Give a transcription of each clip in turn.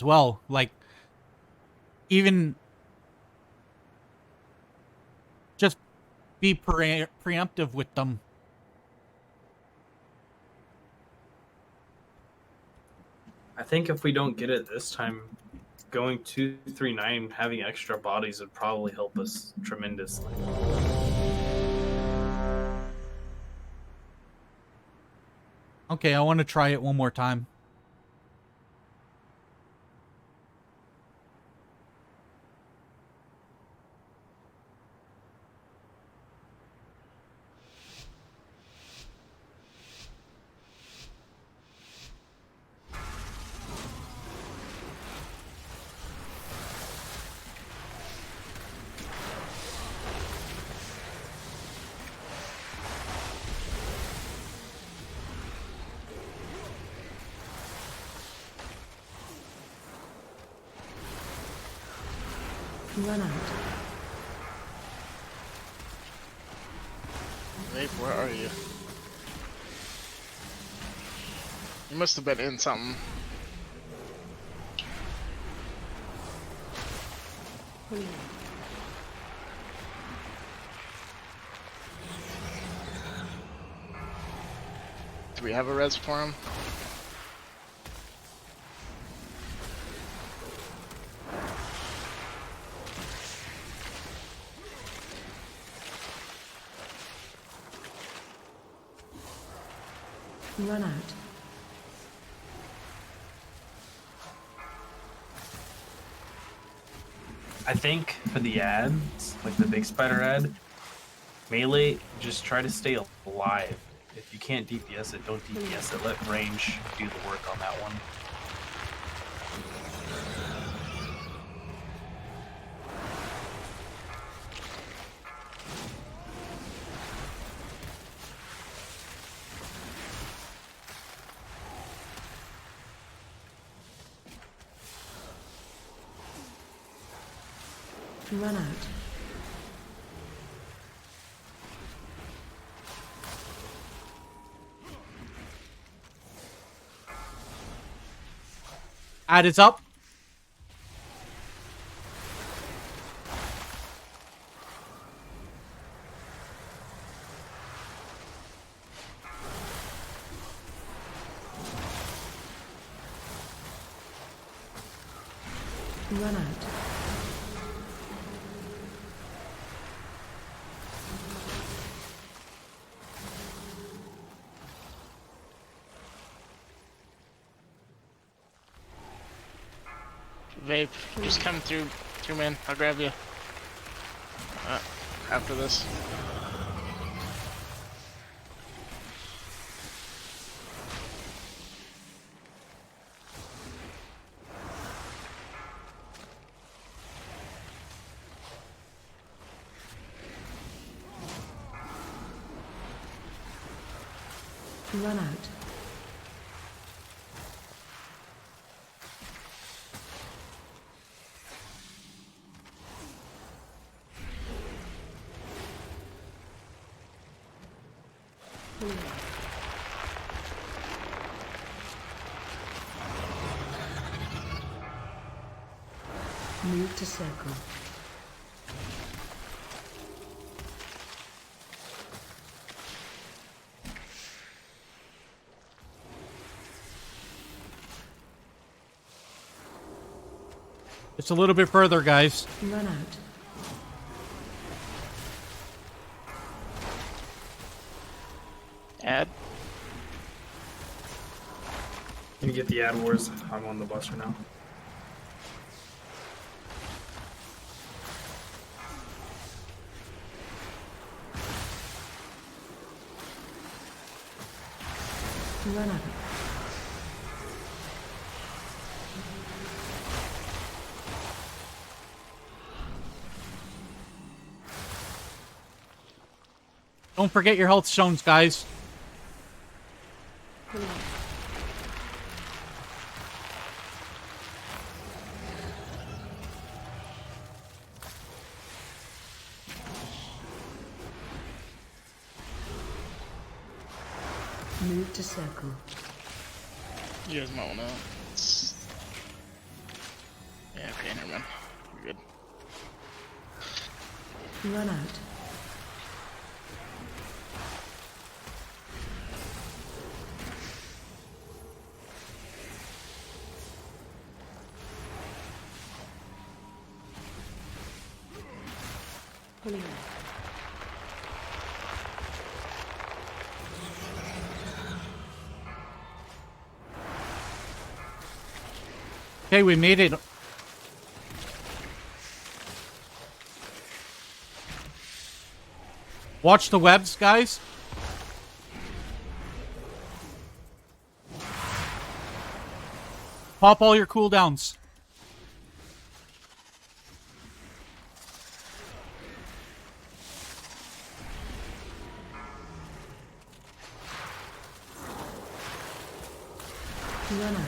as well. Like, even just be preemptive with them. I think if we don't get it this time, going 239, having extra bodies would probably help us tremendously. Okay, I want to try it one more time. Run out. Vape, where are you? You must have been in something. Do we have a res for him? Run out. I think for the ads, like the big spider ad, melee, just try to stay alive. If you can't DPS it, don't DPS it. Let range do the work on that one. Run out. Ad is up. Run out. Vape, just come through, man. I'll grab you. After this. Run out. Move to circle. It's a little bit further, guys. Run out. Ad. Can you get the ad wars? I'm on the buster now. Run out. Don't forget your health stones, guys. Move to circle. You guys might wanna Okay, never mind. You're good. Run out. Pulling out. Okay, we made it. Watch the webs, guys. Pop all your cooldowns. Run out.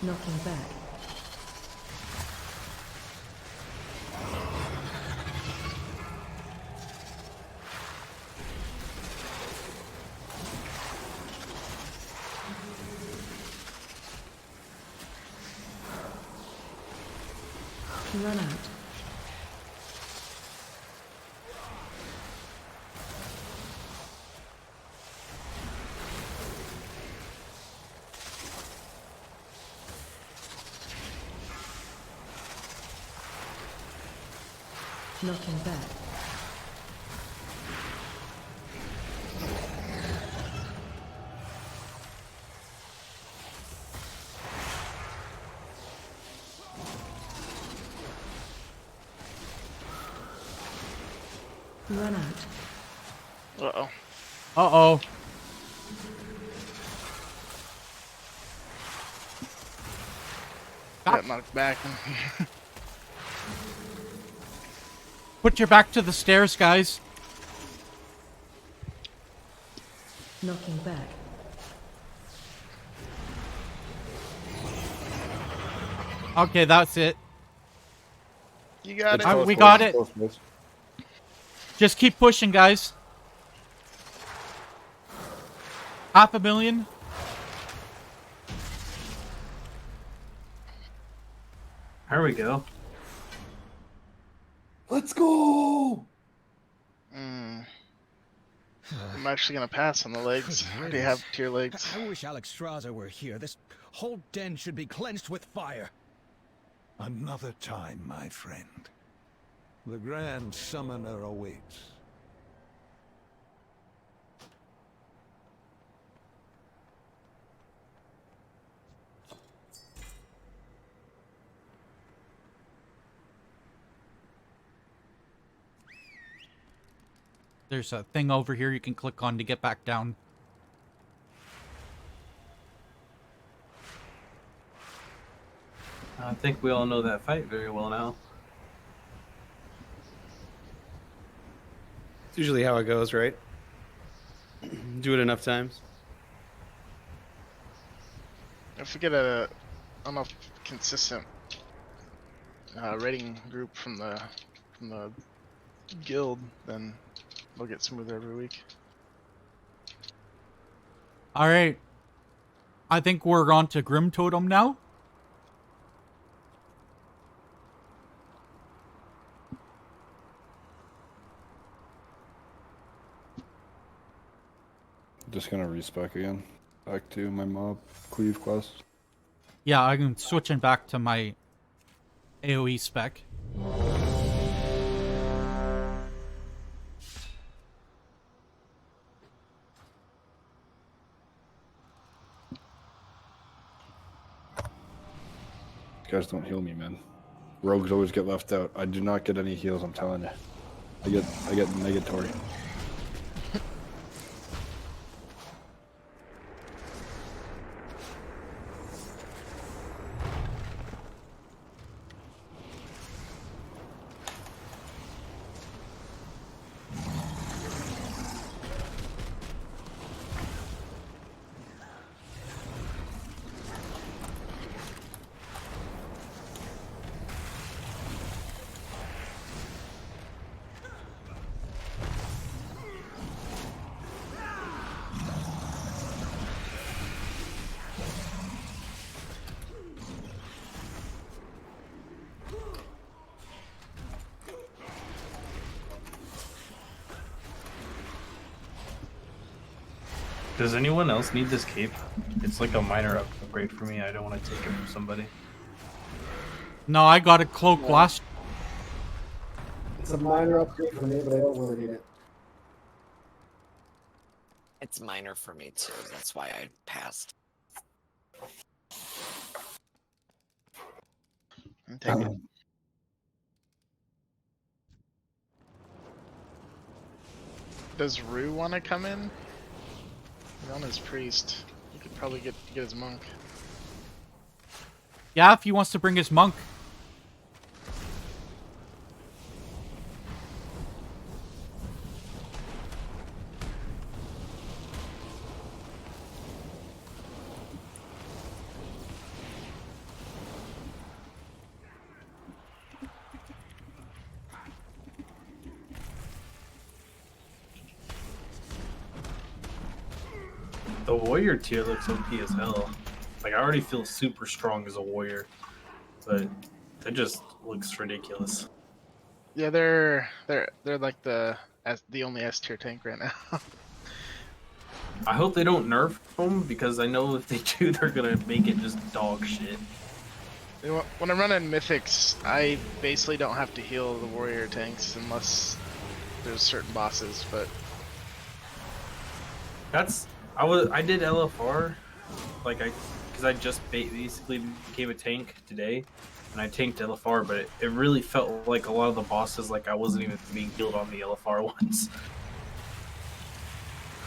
Knocking back. Run out. Knocking back. Run out. Uh-oh. Uh-oh. Got knocked back. Put your back to the stairs, guys. Knocking back. Okay, that's it. You got it. We got it. Just keep pushing, guys. 500,000. There we go. Let's go! I'm actually gonna pass on the legs. I already have tier legs. I wish Alexstrasza were here. This whole den should be cleansed with fire. Another time, my friend. The Grand Summoner awaits. There's a thing over here you can click on to get back down. I think we all know that fight very well now. It's usually how it goes, right? Do it enough times. If we get a enough consistent rating group from the guild, then we'll get smoother every week. All right. I think we're on to Grim Totem now. Just gonna respec again. Back to my mob cleave quest. Yeah, I'm switching back to my AoE spec. You guys don't heal me, man. Rogues always get left out. I do not get any heals, I'm telling you. I get negatory. Does anyone else need this cape? It's like a minor upgrade for me. I don't want to take it from somebody. No, I got a cloak last. It's a minor upgrade for me, but I don't really need it. It's minor for me too. That's why I passed. Take it. Does Rue want to come in? He's on his priest. You could probably get his monk. Yeah, if he wants to bring his monk. The warrior tier looks OP as hell. Like, I already feel super strong as a warrior, but that just looks ridiculous. Yeah, they're like the only S tier tank right now. I hope they don't nerf them, because I know if they do, they're gonna make it just dog shit. When I'm running mythics, I basically don't have to heal the warrior tanks unless there's certain bosses, but I did LFR, because I just basically became a tank today, and I tanked LFR, but it really felt like a lot of the bosses, like I wasn't even being healed on the LFR ones.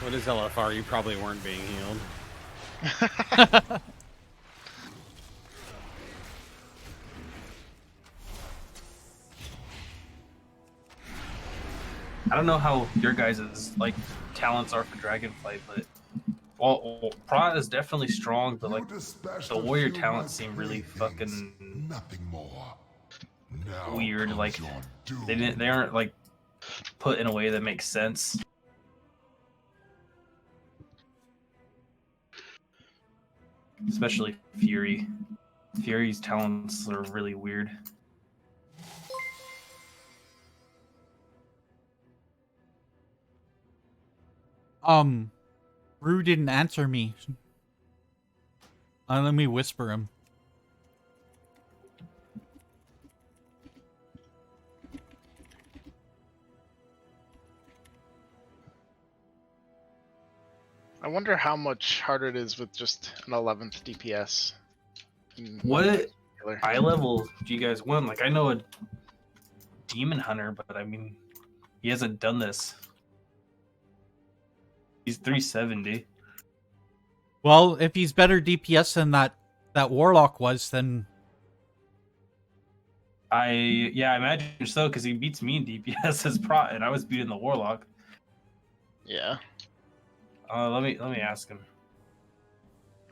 What is LFR? You probably weren't being healed. I don't know how your guys' like talents are for Dragonflight, but well, Prot is definitely strong, but like the warrior talents seem really fucking Nothing more. weird. Like they aren't like put in a way that makes sense. Especially Fury. Fury's talents are really weird. Rue didn't answer me. Let me whisper him. I wonder how much harder it is with just an 11th DPS. What eye level do you guys want? Like, I know a demon hunter, but I mean, he hasn't done this. He's 370. Well, if he's better DPS than that warlock was, then I imagine so, because he beats me in DPS as Prot, and I was beating the warlock. Yeah. Let me ask him.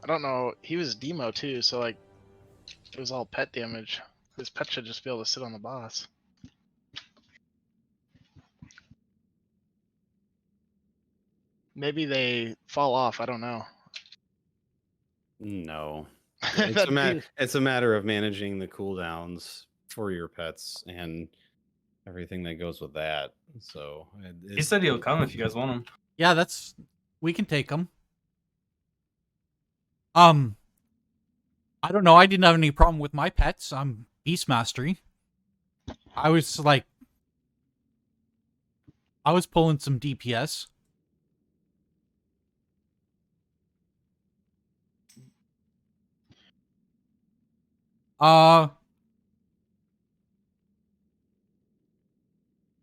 I don't know. He was demo too, so like it was all pet damage. His pet should just be able to sit on the boss. Maybe they fall off. I don't know. No. It's a matter of managing the cooldowns for your pets and everything that goes with that. So He said he'll come if you guys want him. yeah, we can take him. I don't know. I didn't have any problem with my pets. I'm Beast Mastery. I was pulling some DPS.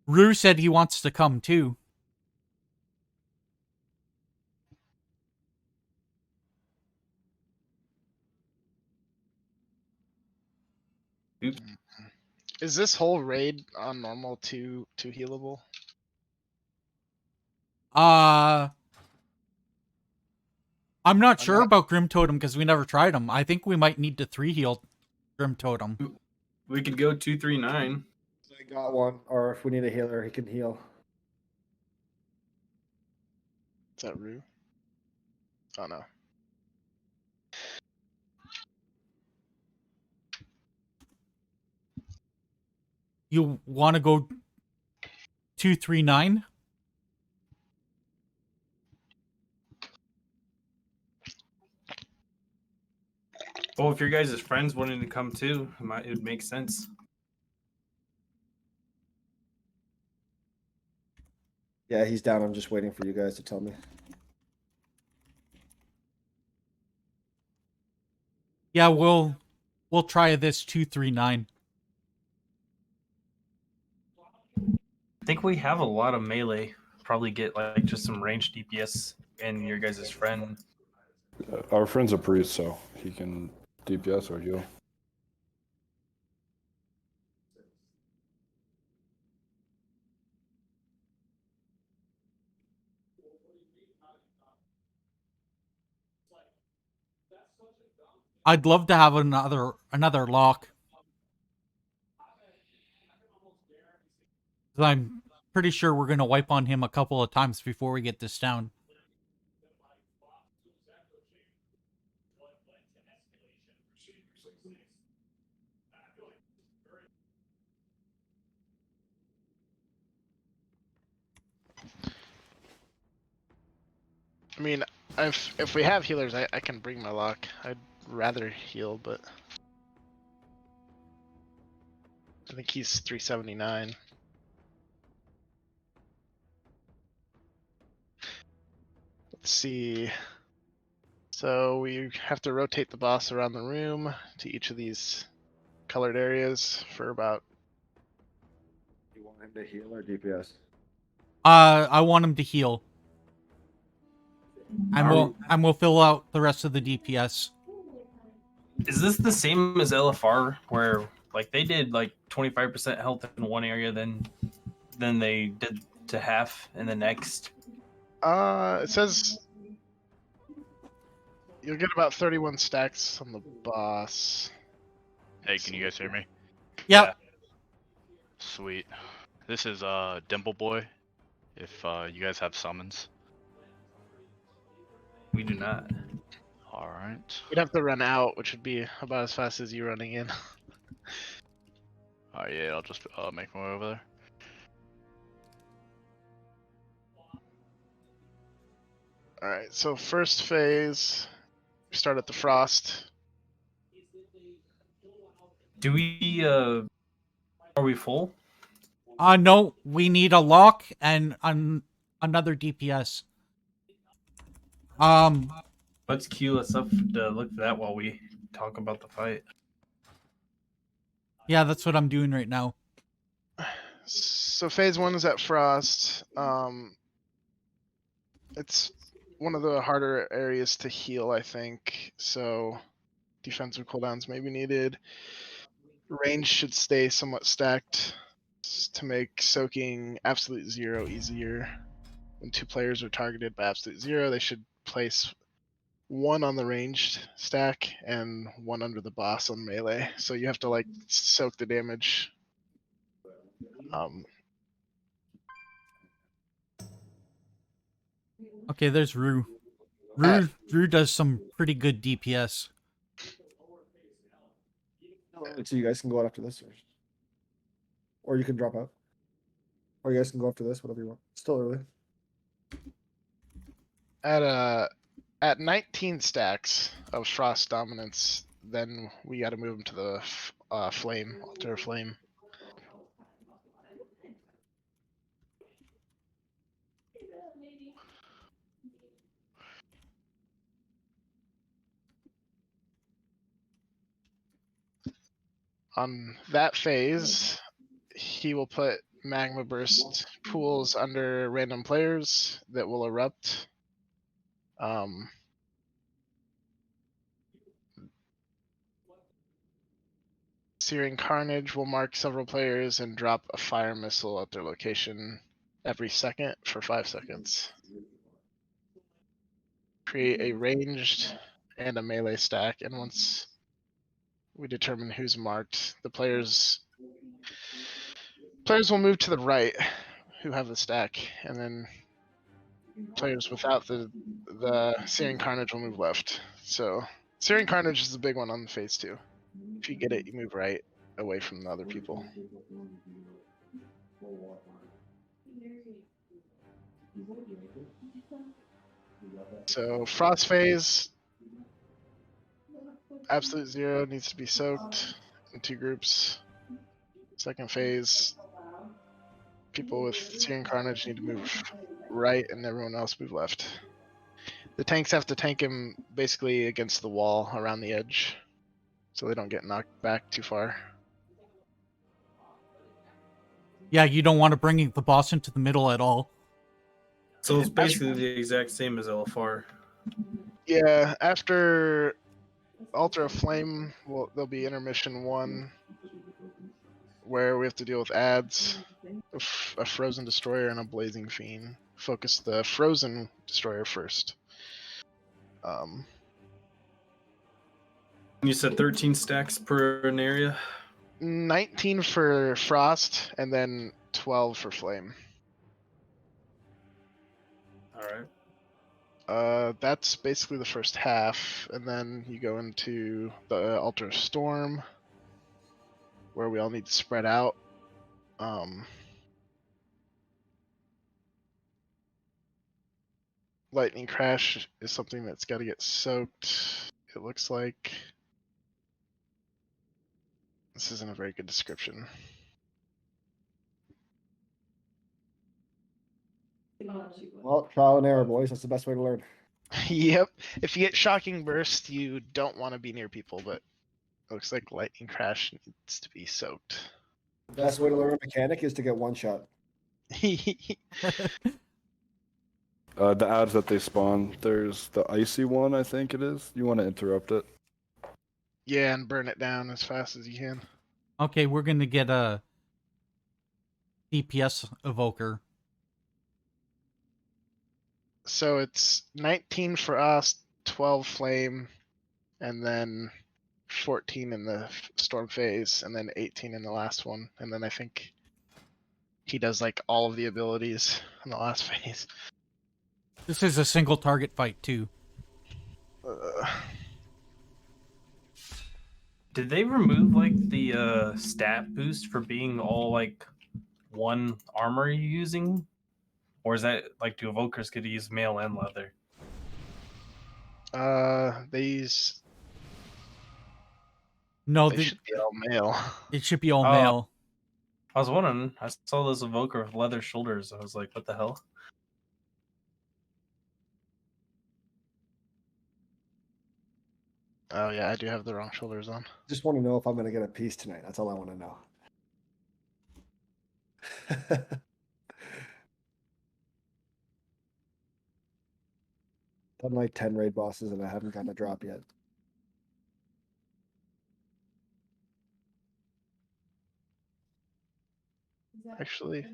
Rue said he wants to come too. Is this whole raid on normal too healable? I'm not sure about Grim Totem because we never tried them. I think we might need to 3-heal Grim Totem. We could go 239. I got one, or if we need a healer, he can heal. Is that Rue? Oh no. You want to go 239? Well, if your guys' friends wanted to come too, it would make sense. Yeah, he's down. I'm just waiting for you guys to tell me. Yeah, we'll try this 239. I think we have a lot of melee. Probably get like just some ranged DPS and your guys' friend. Our friend's a priest, so he can DPS or heal. I'd love to have another lock. 'Cause I'm pretty sure we're gonna wipe on him a couple of times before we get this down. I mean, if we have healers, I can bring my lock. I'd rather heal, but I think he's 379. Let's see. So we have to rotate the boss around the room to each of these colored areas for about. You want him to heal or DPS? I want him to heal. And we'll fill out the rest of the DPS. Is this the same as LFR, where like they did like 25% health in one area, then they did to half in the next? It says you'll get about 31 stacks on the boss. Hey, can you guys hear me? Yep. Sweet. This is Dimple Boy. If you guys have summons. We do not. Alright. You'd have to run out, which would be about as fast as you running in. Alright, yeah, I'll just make my way over there. Alright, so first phase, we start at the frost. Do we are we full? No, we need a lock and another DPS. Let's queue us up to look for that while we talk about the fight. Yeah, that's what I'm doing right now. So phase 1 is at frost. It's one of the harder areas to heal, I think. So defensive cooldowns may be needed. Range should stay somewhat stacked to make soaking absolute 0 easier. When 2 players are targeted by absolute 0, they should place 1 on the ranged stack and 1 under the boss on melee. So you have to like soak the damage. Okay, there's Rue. Rue does some pretty good DPS. So you guys can go out after this, or you can drop out, or you guys can go after this, whatever you want. Still early. At 19 stacks of frost dominance, then we got to move them to the flame, altar of flame. On that phase, he will put magma burst pools under random players that will erupt. Searing Carnage will mark several players and drop a fire missile at their location every second for 5 seconds. Create a ranged and a melee stack, and once we determine who's marked, the players will move to the right who have the stack, and then players without the Searing Carnage will move left. So Searing Carnage is the big one on phase 2. If you get it, you move right away from the other people. So frost phase, Absolute Zero needs to be soaked in 2 groups. Second phase, people with Searing Carnage need to move right, and everyone else move left. The tanks have to tank him basically against the wall around the edge, so they don't get knocked back too far. Yeah, you don't want to bring the boss into the middle at all. So it's basically the exact same as LFR. Yeah, after Altar of Flame, there'll be intermission 1, where we have to deal with adds, a Frozen Destroyer, and a Blazing Fiend. Focus the Frozen Destroyer first. You said 13 stacks per an area? 19 for Frost, and then 12 for Flame. Alright. That's basically the first half, and then you go into the Altar of Storm, where we all need to spread out. Lightning Crash is something that's got to get soaked, it looks like. This isn't a very good description. Well, trial and error, boys. That's the best way to learn. Yep. If you get Shocking Burst, you don't want to be near people, but it looks like Lightning Crash needs to be soaked. The best way to learn a mechanic is to get one shot. The ads that they spawn, there's the icy one, I think it is. You want to interrupt it. Yeah, and burn it down as fast as you can. Okay, we're gonna get a DPS evoker. So it's 19 for us, 12 Flame, and then 14 in the Storm phase, and then 18 in the last one. And then I think he does like all of the abilities in the last phase. This is a single target fight too. Did they remove like the stat boost for being all like one armor you're using? Or is that like do evokers get to use mail and leather? They use. No, They should be all male. It should be all Oh. male. I was wondering, I saw this evoker with leather shoulders. I was like, what the hell? Oh yeah, I do have the wrong shoulders on. Just want to know if I'm going to get a piece tonight. That's all I want to know. Done like 10 raid bosses and I haven't gotten a drop yet. Actually,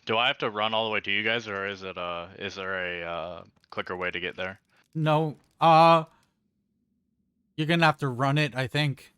Do I have to run all the way to you guys, or is it is there a quicker way to get there? No, you're gonna have to run it, I think.